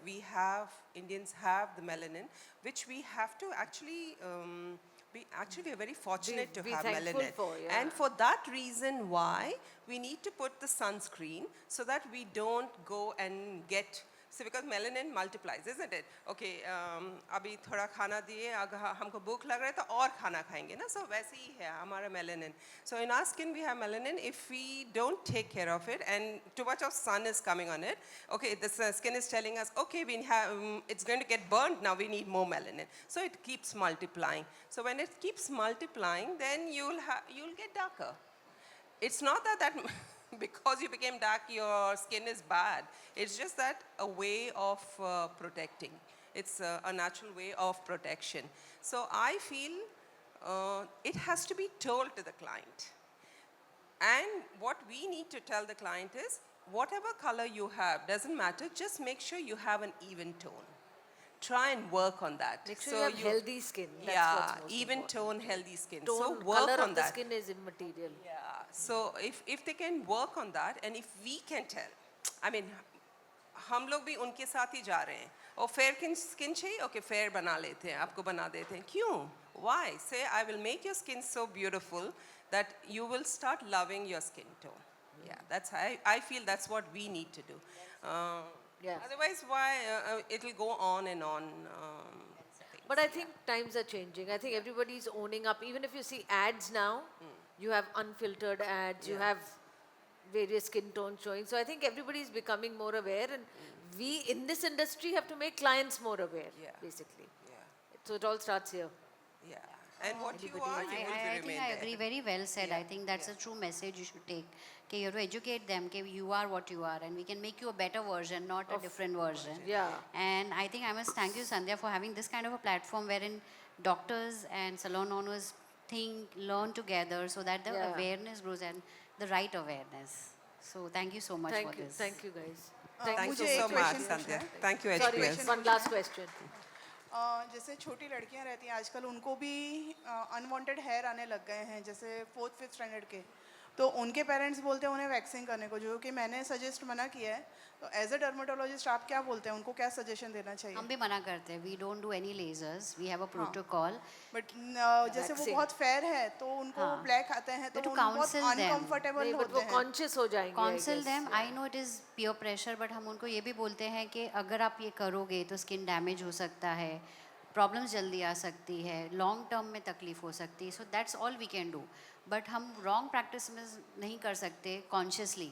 Indians have the melanin, which we have to actually, we are very fortunate to
Be
have
thankful
melanin.
for, yeah.
And for that reason why we need to put the sunscreen so that we don't go and get, so because melanin multiplies, isn't it? Okay, अभी थोड़ा खाना दिए, अगर हमको भूख लग रहा है तो और खाना खाएंगे ना, so वैसे ही है हमारा melanin. So in our skin we have melanin. If we don't take care of it and too much of sun is coming on it, okay, the skin is telling us, okay, we have, it's going to get burned now, we need more melanin. So it keeps multiplying. So when it keeps multiplying, then you'll get darker. It's not that because you became dark, your skin is bad. It's just that a way of protecting. It's a natural way of protection. So I feel it has to be told to the client. And what we need to tell the client is, whatever color you have, doesn't matter, just make sure you have an even tone. Try and work on that.
Make sure you have healthy skin. That's
yeah,
what's most
even
important.
tone, healthy skin.
Tone,
So work
color
on
of the
that.
skin is immaterial.
Yeah. So if they can work on that, and if we can tell, I mean, हम लोग भी उनके साथ ही जा रहे हैं. और fair skin चाहिए, okay, fair बना लेते हैं, आपको बना देते हैं. क्यों? Why? Say, I will make your skin so beautiful that you will start loving your skin tone. Yeah, that's I feel that's what we need to do.
Yeah.
Otherwise, why it will go on and on.
But I think times are changing. I think everybody's owning up. Even if you see ads now, you have unfiltered ads, you have various skin tones showing. So I think everybody's becoming more aware, and we in this industry have to make clients more aware,
Yeah.
basically.
Yeah,
So it all starts here.
yeah. And what you are, you will
I
remain
think I
there.
agree, very well said. I think that's a true message you should take. Okay, you have to educate them, okay, you are what you are, and we can make you a better version, not a different version.
Yeah.
And I think I must thank you, Sandhya, for having this kind of a platform wherein doctors and salon owners learn together so that the
Yeah.
awareness grows and the right awareness. So thank you so much for
Thank you.
this.
Thank you, guys.
Thank
मुझे
you
एक
so much,
question
Sandhya.
पूछना है।
Thank you,
Sorry,
HPS.
one last question.
जैसे छोटी लड़कियां रहती हैं आजकल, उनको भी अनवांटेड हेयर आने लग गए हैं, जैसे 4th-5th स्टैंडर्ड के, तो उनके पेरेंट्स बोलते हैं उन्हें वैक्सिंग करने को, जो कि मैंने सजेस्ट मना किया है. तो एज अ डर्मेटोलॉजिस्ट आप क्या बोलते हैं, उनको क्या सजेशन देना चाहिए?
हम भी मना करते हैं. We don't do any lasers. We have a protocol.
But जैसे वो
Vaccine.
बहुत फेयर है तो उनको
हाँ.
ब्लैक आते हैं तो
We have to
वो बहुत
counsel them.
अनकंफर्टेबल
नहीं, but
होते
वो
हैं.
conscious हो जाएंगे. I
Counsel
guess.
them. I know it is peer pressure, but हम उनको ये भी बोलते हैं कि अगर आप ये करोगे तो स्किन डैमेज हो सकता है, प्रॉब्लम्स जल्दी आ सकती है, लॉन्ग टर्म में तकलीफ हो सकती है. So that's all we can do. But हम रॉन्ग प्रैक्टिस में नहीं कर सकते कॉन्शियसली,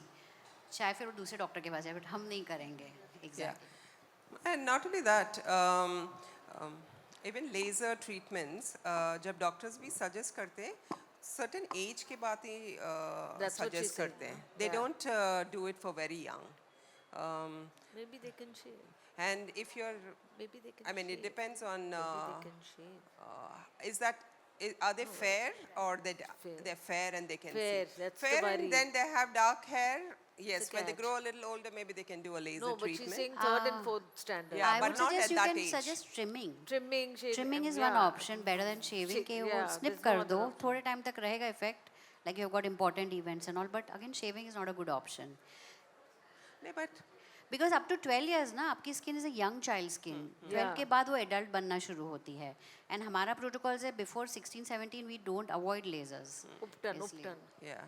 चाहे फिर वो दूसरे डॉक्टर के पास जाए, बट हम नहीं करेंगे. Exactly.
And not only that, even laser treatments, जब doctors भी suggest करते हैं, certain age के बाद ही
That's what she
suggest
said,
करते हैं. They
yeah.
don't do it for very young.
Maybe they can shave.
And if you're,
Maybe they can
I mean,
shave.
it depends on,
Maybe they can shave.
is that, are they fair or
Fair.
they're fair and they can
Fair,
see?
that's the
fair
worry.
and then they have dark hair. Yes, when they
catch.
grow a little older, maybe they can do a laser
No, but
treatment.
she's saying third and fourth standard.
Yeah,
I
but
would
not
suggest
at
you
that
can
age.
suggest trimming.
Trimming, shaving.
Trimming is one
yeah.
option better than shaving. कि वो
yeah,
snip
there's
कर
no
दो,
other option.
थोड़े time तक रहेगा effect. Like you've got important events and all, but again shaving is not a good option.
No, but
Because up to 12 years ना आपकी skin is a young child skin. 12
Yeah.
के बाद वो adult बनना शुरू होती है. And हमारा protocols है before 16-17 we don't avoid lasers.
Upturn,
इसलिए.
upturn.
yeah.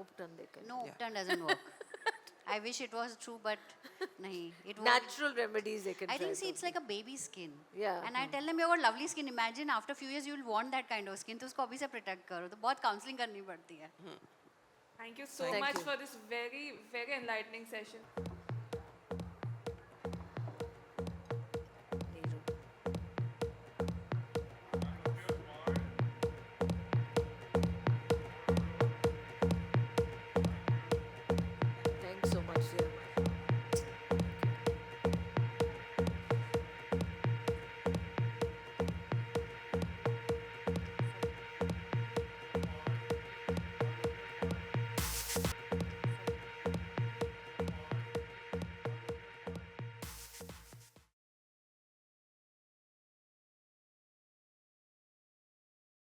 Upturn they can.
No, upturn doesn't work. I wish it was true, but nahi. It won't.
Natural remedies they can
I
try.
think see it's like a baby skin.
Yeah.
And I tell them you got lovely skin. Imagine after a few years you will want that kind of skin. तो उसको अभी से protect करो. तो बहुत counseling करनी पड़ती है.
Thank you so
Thank
much
you.
for this very, very enlightening session.